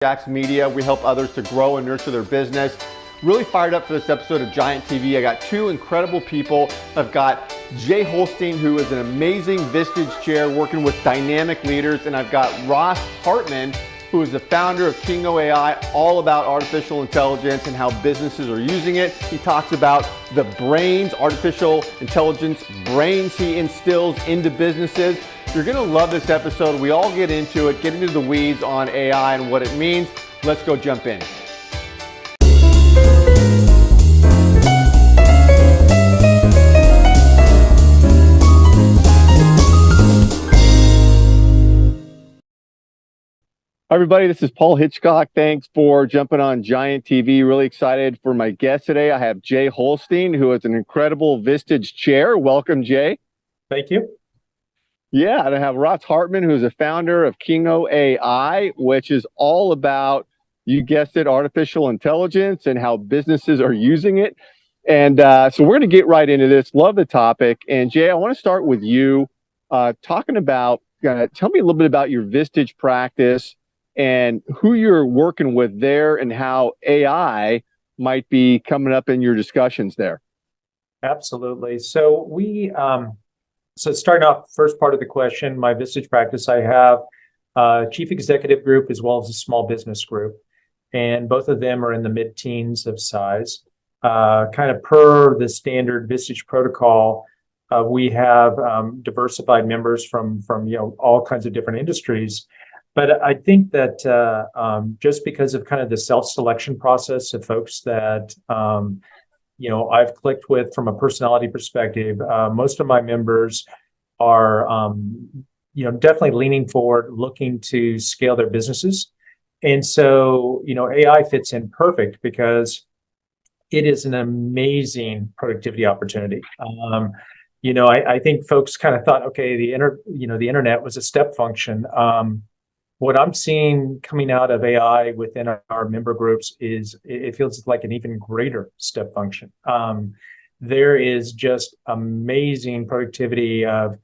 Jaxx Media. We help others to grow and nurture their business. Really fired up for this episode of Giant TV. I got two incredible people. I've got Jay Holstine, who is an amazing Vistage Chair working with dynamic leaders, and I've got Hartmann, who is the founder of Kiingo AI, all about artificial intelligence and how businesses are using it. He talks about the brains, artificial intelligence brains he instills into businesses. You're gonna love this episode. We all get into it, get into the weeds on AI and what it means. Let's go jump in. Hi everybody, this is Paul Hitchcock. Thanks for jumping on Giant TV. Really excited for my guest today. I have Jay Holstine, who is an incredible Vistage Chair. Welcome, Jay. Thank you. Yeah, and I have Hartmann, who's a founder of Kiingo AI, which is all about, you guessed it, artificial intelligence and how businesses are using it. And so we're going to get right into this. Love the topic. And Jay, I want to start with you talking about, tell me a little bit about your Vistage practice and who you're working with there and how AI might be coming up in your discussions there. Absolutely. So so starting off, first part of the question, my Vistage practice, I have a chief executive group as well as a small business group. And both of them are in the mid-teens of size. Kind of per the standard Vistage protocol, we have diversified members from all kinds of different industries. But I think that just because of kind of the self-selection process of folks that I've clicked with from a personality perspective, most of my members are definitely leaning forward, looking to scale their businesses. And so AI fits in perfect because it is an amazing productivity opportunity. I think folks kind of thought, okay, the internet was a step function. What I'm seeing coming out of AI within our member groups is it feels like an even greater step function. There is just amazing productivity of,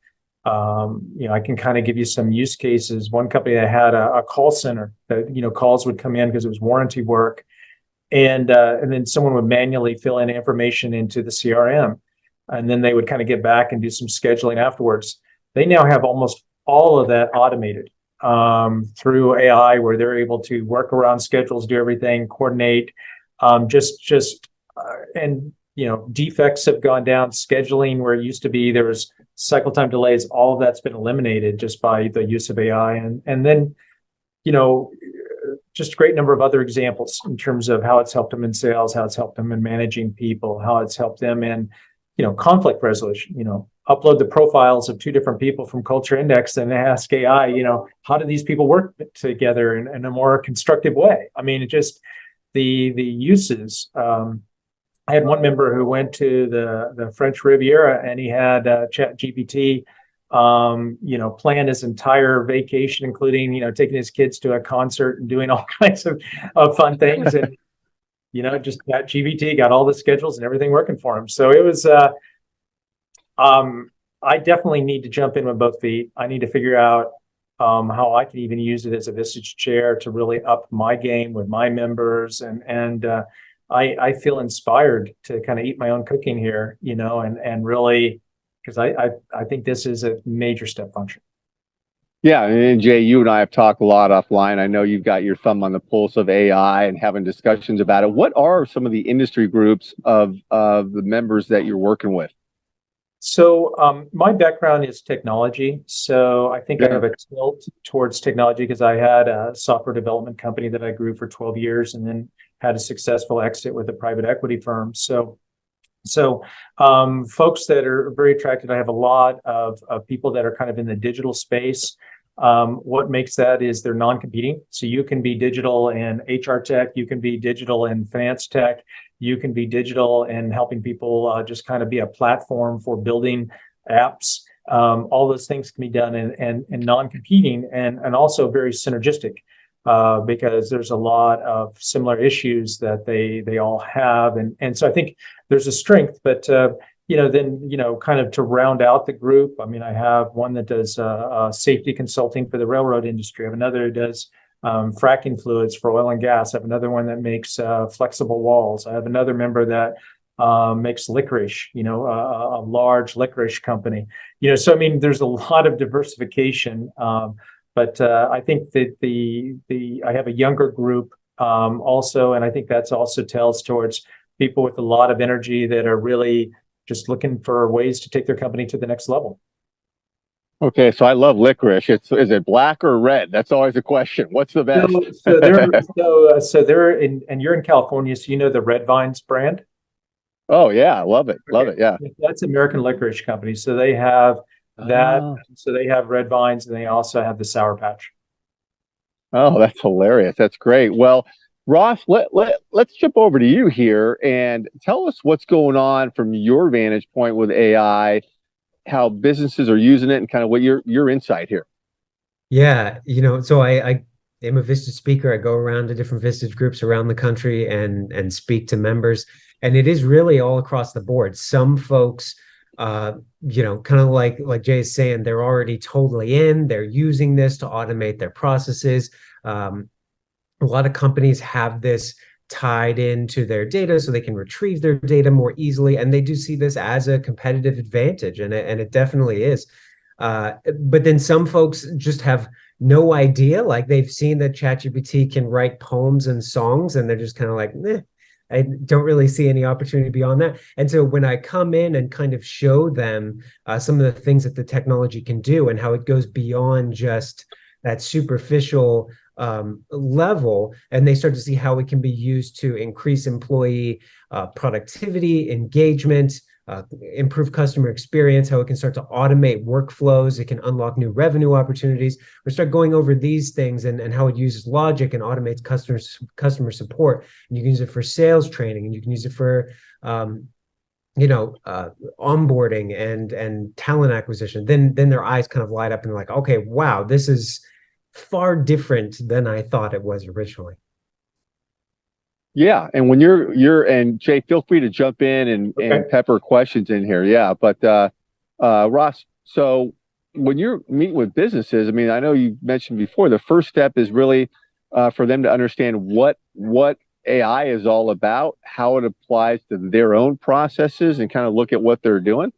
I can kind of give you some use cases. One company that had a call center that, calls would come in because it was warranty work. And then someone would manually fill in information into the CRM. And then they would kind of get back and do some scheduling afterwards. They now have almost all of that automated through AI, where they're able to work around schedules, do everything, coordinate, defects have gone down. Scheduling, where it used to be there was cycle time delays, all of that's been eliminated just by the use of AI. And then, just a great number of other examples in terms of how it's helped them in sales, how it's helped them in managing people, how it's helped them in, conflict resolution. Upload the profiles of two different people from Culture Index and ask AI, how do these people work together in a more constructive way? I mean, the uses. I had one member who went to the French Riviera and he had ChatGPT, plan his entire vacation, including, taking his kids to a concert and doing all kinds of fun things. And, just ChatGPT got all the schedules and everything working for him. So it was, I definitely need to jump in with both feet. I need to figure out how I can even use it as a Vistage Chair to really up my game with my members. And I feel inspired to kind of eat my own cooking here, and really, because I think this is a major step function. Yeah, and Jay, you and I have talked a lot offline. I know you've got your thumb on the pulse of AI and having discussions about it. What are some of the industry groups of the members that you're working with? So my background is technology. So I think I have a tilt towards technology because I had a software development company that I grew for 12 years and then had a successful exit with a private equity firm. So folks that are very attracted, I have a lot of people that are kind of in the digital space. What makes that is they're non-competing. So you can be digital in HR tech, you can be digital in finance tech, you can be digital in helping people just kind of be a platform for building apps. All those things can be done and non-competing and also very synergistic because there's a lot of similar issues that they all have. And so I think there's a strength, but kind of to round out the group, I mean, I have one that does safety consulting for the railroad industry. I have another who does fracking fluids for oil and gas. I have another one that makes flexible walls. I have another member that makes licorice, a large licorice company. So I mean, there's a lot of diversification. But I think that I have a younger group also, and I think that's also tells towards people with a lot of energy that are really just looking for ways to take their company to the next level. Okay, so I love licorice. Is it black or red? That's always a question. What's the best? So they're in, and you're in California, so you know the Red Vines brand. Oh yeah, I love it. Love it. Yeah. That's American Licorice Company. So they have that. So they have Red Vines, and they also have the Sour Patch. Oh, that's hilarious. That's great. Well, Ross, let's jump over to you here and tell us what's going on from your vantage point with AI, how businesses are using it, and kind of what your insight here. Yeah, so I am a Vistage speaker. I go around to different Vistage groups around the country and speak to members. And it is really all across the board. Some folks, kind of like Jay is saying, they're already totally in. They're using this to automate their processes. A lot of companies have this tied into their data so they can retrieve their data more easily. And they do see this as a competitive advantage. And it definitely is. But then some folks just have no idea. Like they've seen that ChatGPT can write poems and songs, and they're just kind of like, I don't really see any opportunity beyond that. And so when I come in and kind of show them some of the things that the technology can do and how it goes beyond just that superficial level, and they start to see how it can be used to increase employee productivity, engagement, improve customer experience, how it can start to automate workflows, it can unlock new revenue opportunities. We start going over these things and how it uses logic and automates customer support. And you can use it for sales training, and you can use it for onboarding and talent acquisition. Then their eyes kind of light up and they're like, okay, wow, this is far different than I thought it was originally. Yeah, and when and Jay, feel free to jump in and pepper questions in here. Yeah, but Ross, so when you're meeting with businesses, I mean, I know you mentioned before, the first step is really for them to understand what AI is all about, how it applies to their own processes, and kind of look at what they're doing.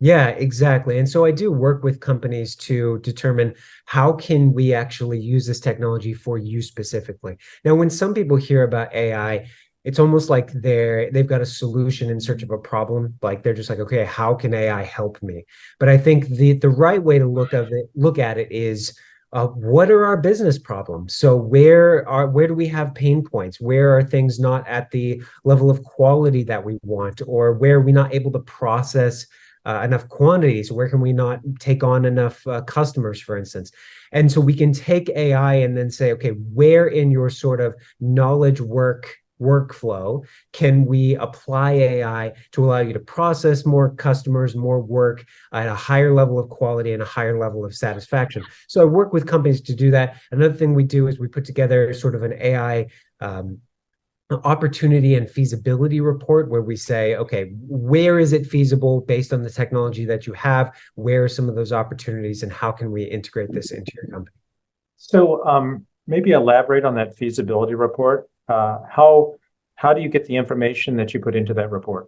Yeah, exactly. And so I do work with companies to determine how can we actually use this technology for you specifically. Now, when some people hear about AI, it's almost like they've got a solution in search of a problem. Like they're just like, okay, how can AI help me? But I think the right way to look at it is what are our business problems? So where do we have pain points? Where are things not at the level of quality that we want, or where are we not able to process enough quantities? Where can we not take on enough customers, for instance? And so we can take AI and then say, okay, where in your sort of knowledge workflow can we apply AI to allow you to process more customers, more work at a higher level of quality and a higher level of satisfaction? So I work with companies to do that. Another thing we do is we put together sort of an AI opportunity and feasibility report where we say, okay, where is it feasible based on the technology that you have? Where are some of those opportunities, and how can we integrate this into your company? So maybe elaborate on that feasibility report. How do you get the information that you put into that report?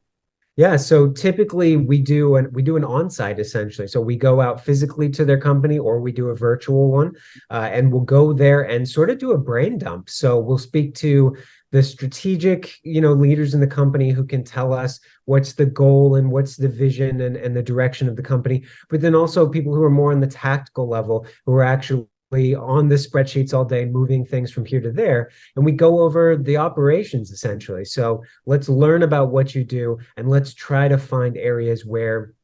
Yeah, so typically we do an on-site essentially. So we go out physically to their company, or we do a virtual one, and we'll go there and sort of do a brain dump. So we'll speak to the strategic, leaders in the company who can tell us what's the goal and what's the vision and the direction of the company. But then also people who are more on the tactical level, who are actually on the spreadsheets all day, moving things from here to there. And we go over the operations essentially. So let's learn about what you do, and let's try to find areas where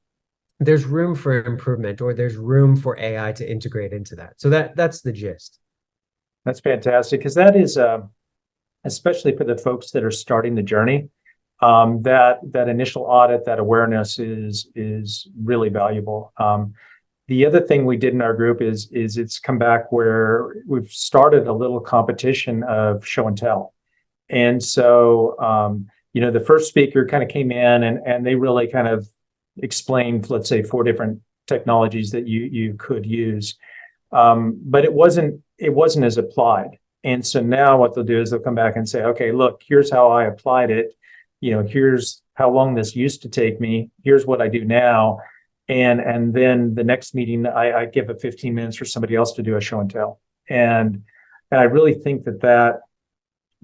there's room for improvement, or there's room for AI to integrate into that. So that's the gist. That's fantastic, because that is, especially for the folks that are starting the journey, that initial audit, that awareness is really valuable. The other thing we did in our group is it's come back where we've started a little competition of show and tell. And so, the first speaker kind of came in and they really kind of explained, let's say, 4 different technologies that you could use. but it wasn't as applied. And so now what they'll do is they'll come back and say, okay, look, here's how I applied it. Here's how long this used to take me. Here's what I do now. And then the next meeting, I give it 15 minutes for somebody else to do a show and tell. And I really think that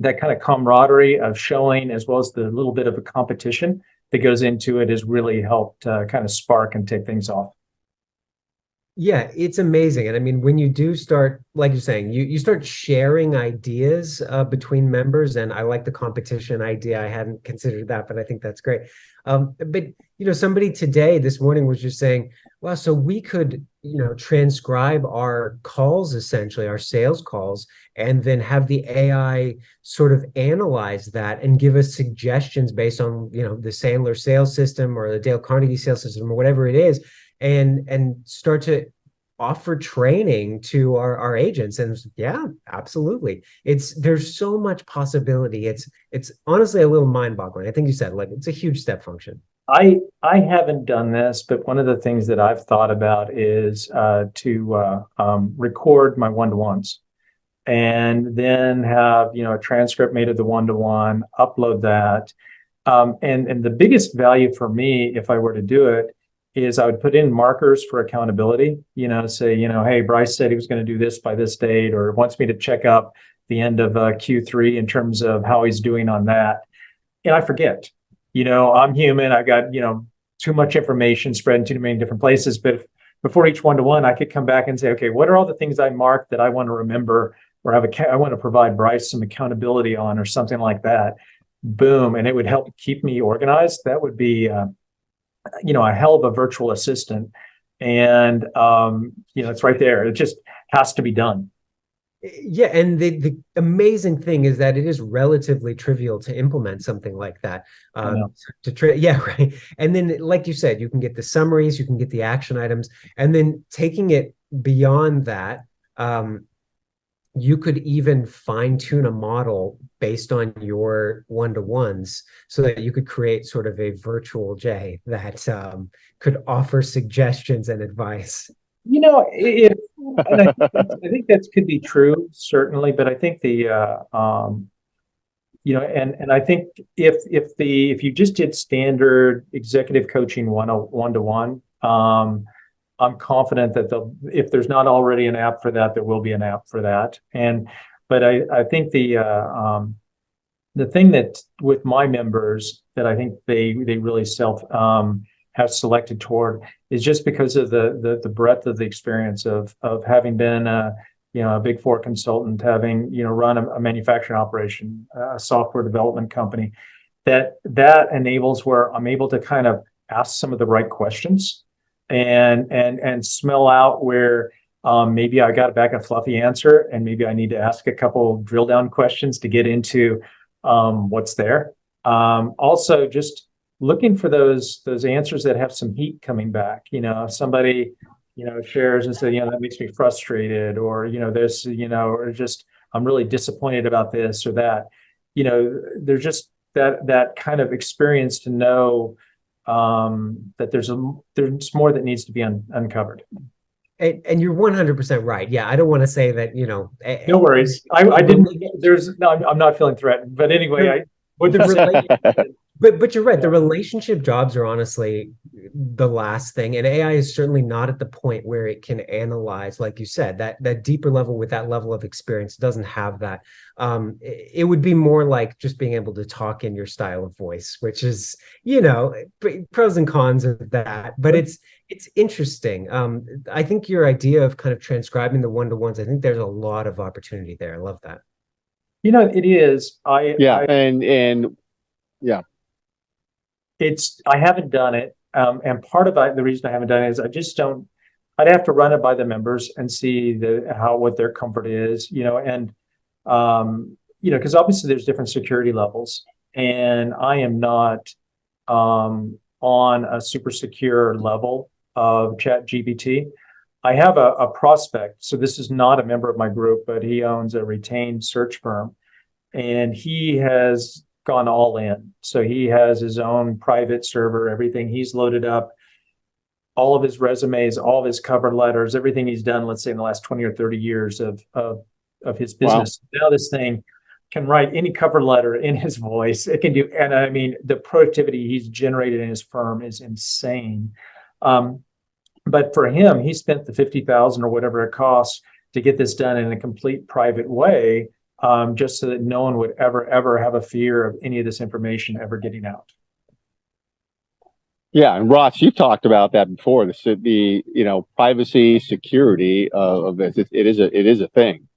kind of camaraderie of showing, as well as the little bit of a competition that goes into it, has really helped kind of spark and take things off. Yeah, it's amazing. And I mean, when you do start, like you're saying, you start sharing ideas between members, and I like the competition idea. I hadn't considered that, but I think that's great. But somebody today, this morning, was just saying, wow, so we could, transcribe our calls, essentially our sales calls, and then have the AI sort of analyze that and give us suggestions based on, the Sandler sales system or the Dale Carnegie sales system or whatever it is, and start to offer training to our agents. And yeah, absolutely. There's so much possibility. It's honestly a little mind-boggling. I think you said, like, it's a huge step function. I haven't done this, but one of the things that I've thought about is to record my one-to-ones, and then have a transcript made of the one-to-one, upload that. And the biggest value for me, if I were to do it, is I would put in markers for accountability. Say, hey, Bryce said he was going to do this by this date, or wants me to check up the end of Q3 in terms of how he's doing on that. And I forget. I'm human. I got too much information spread in too many different places. But before each one-to-one, I could come back and say, okay, what are all the things I marked that I want to remember, or I want to provide Bryce some accountability on, or something like that. Boom, and it would help keep me organized. That would be a hell of a virtual assistant. And it's right there. It just has to be done. Yeah, and the amazing thing is that it is relatively trivial to implement something like that. Yeah, right. And then, like you said, you can get the summaries, you can get the action items, and then taking it beyond that, you could even fine-tune a model based on your one-to-ones, so that you could create sort of a virtual Jay that could offer suggestions and advice. And I think that could be true, certainly, but I think and I think if you just did standard executive coaching one-to-one, I'm confident that if there's not already an app for that, there will be an app for that. But I think the thing that with my members that I think they really have selected toward is just because of the breadth of the experience of having been a Big Four consultant, having run a manufacturing operation, a software development company, that enables where I'm able to kind of ask some of the right questions and smell out where maybe I got back a fluffy answer, and maybe I need to ask a couple drill down questions to get into what's there. Also, just looking for those answers that have some heat coming back. If somebody shares and says, that makes me frustrated, or this, or just I'm really disappointed about this or that. There's just that kind of experience to know that there's more that needs to be uncovered. And you're 100% right. Yeah, I don't want to say that, No worries. I didn't. I'm not feeling threatened. But anyway, But you're right. The relationship jobs are honestly the last thing, and AI is certainly not at the point where it can analyze, like you said, that deeper level with that level of experience. It doesn't have that. It would be more like just being able to talk in your style of voice, which is, pros and cons of that. But it's interesting. I think your idea of kind of transcribing the one-to-ones, I think there's a lot of opportunity there. I love that. It is. I haven't done it. And part of the reason I haven't done it is I just don't, I'd have to run it by the members and see what their comfort is, because obviously there's different security levels, and I am not on a super secure level of ChatGPT. I have a prospect. So this is not a member of my group, but he owns a retained search firm, and he has gone all in. So he has his own private server, everything he's loaded up. all of his resumes, all of his cover letters, everything he's done, let's say in the last 20 or 30 years of his business. Wow. Now this thing can write any cover letter in his voice. It can do, and I mean, the productivity he's generated in his firm is insane. But for him, he spent the $50,000 or whatever it costs to get this done in a complete private way, just so that no one would ever have a fear of any of this information ever getting out. Yeah, and Ross, you've talked about that before. The privacy, security of this. It is a thing.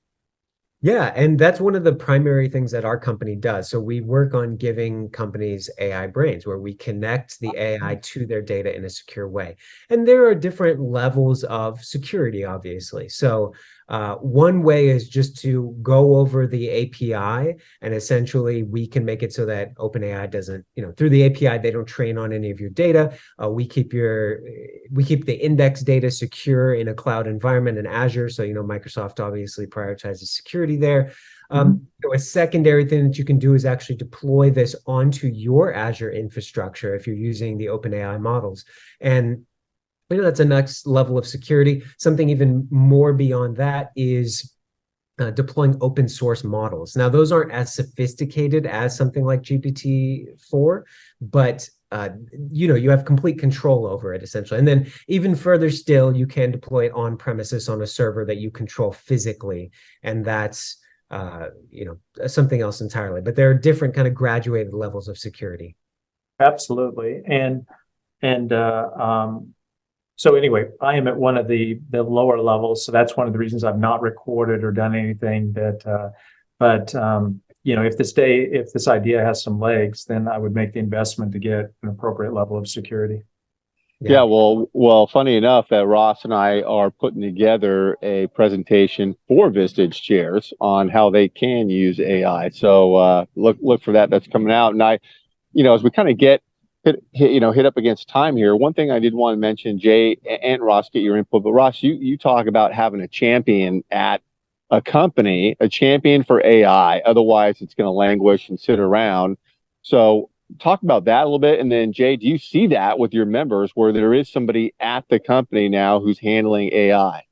Yeah, and that's one of the primary things that our company does. So we work on giving companies AI brains, where we connect the AI to their data in a secure way. And there are different levels of security, obviously. So one way is just to go over the API, and essentially we can make it so that OpenAI doesn't, through the API, they don't train on any of your data. We keep the index data secure in a cloud environment in Azure. So, Microsoft obviously prioritizes security there. A secondary thing that you can do is actually deploy this onto your Azure infrastructure if you're using the OpenAI models. And that's a next level of security. Something even more beyond that is deploying open source models. Now, those aren't as sophisticated as something like GPT-4, but you have complete control over it, essentially. And then even further still, you can deploy it on premises on a server that you control physically. And that's something else entirely. But there are different kind of graduated levels of security. Absolutely. So anyway, I am at one of the lower levels. So that's one of the reasons I've not recorded or done anything that, if this idea has some legs, then I would make the investment to get an appropriate level of security. Yeah, well, funny enough, that Ross and I are putting together a presentation for Vistage Chairs on how they can use AI. So look for that. That's coming out. And as we kind of hit up against time here, one thing I did want to mention, Jay and Ross, get your input. But Ross, you talk about having a champion at a company, a champion for AI. Otherwise, it's going to languish and sit around. So talk about that a little bit. And then, Jay, do you see that with your members where there is somebody at the company now who's handling AI?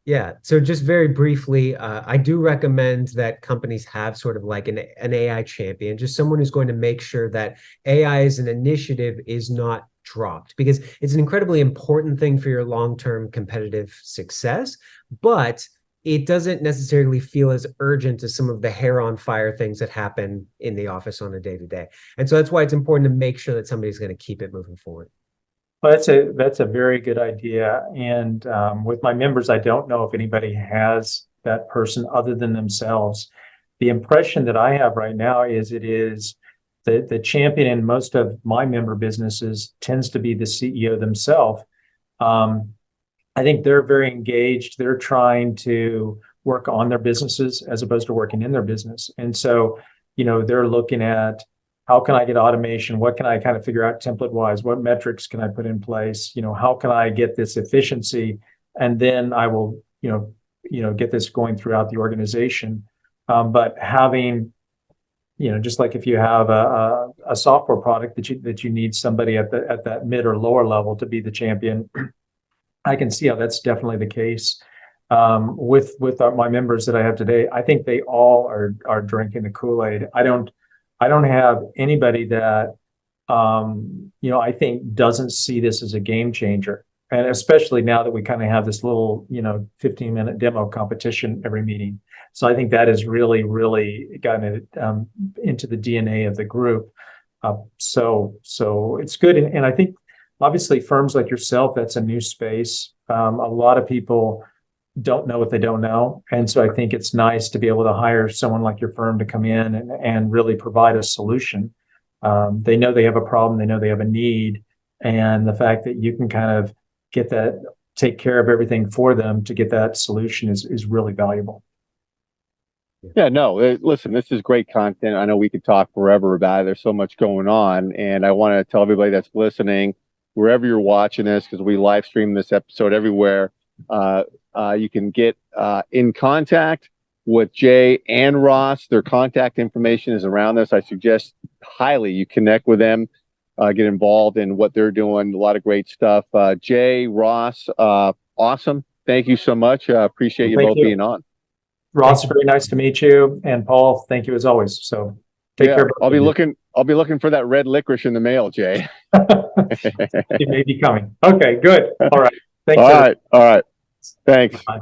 Yeah. So just very briefly, I do recommend that companies have sort of like an AI champion, just someone who's going to make sure that AI as an initiative is not dropped, because it's an incredibly important thing for your long-term competitive success, but it doesn't necessarily feel as urgent as some of the hair on fire things that happen in the office on a day-to-day. And so that's why it's important to make sure that somebody's going to keep it moving forward. Well, that's a very good idea. And with my members, I don't know if anybody has that person other than themselves. The impression that I have right now is it is the champion in most of my member businesses tends to be the CEO themselves. I think they're very engaged. They're trying to work on their businesses as opposed to working in their business. And so, they're looking at, how can I get automation? What can I kind of figure out template wise? What metrics can I put in place? How can I get this efficiency? And then I will, get this going throughout the organization. But having, just like if you have a software product that you need somebody at that mid or lower level to be the champion, I can see how that's definitely the case. With my members that I have today, I think they all are drinking the Kool-Aid. I don't have anybody that, I think doesn't see this as a game changer. And especially now that we kind of have this little, 15-minute demo competition every meeting. So I think that has really, really gotten it into the DNA of the group. So it's good. And I think obviously firms like yourself, that's a new space. A lot of people don't know what they don't know. And so I think it's nice to be able to hire someone like your firm to come in and really provide a solution. They know they have a problem, they know they have a need. And the fact that you can kind of take care of everything for them to get that solution is really valuable. Yeah, no, listen, this is great content. I know we could talk forever about it. There's so much going on. And I want to tell everybody that's listening, wherever you're watching this, because we live stream this episode everywhere, you can get in contact with Jay and Ross. Their contact information is around this. I suggest highly you connect with them. get involved in what they're doing. A lot of great stuff. Jay, Ross, awesome. Thank you so much. Appreciate you both being on. Ross, very nice to meet you. And Paul, thank you as always. So take care. I'll be looking for that red licorice in the mail, Jay. It may be coming. Okay, good. All right. Thanks. All right. Thanks. Bye.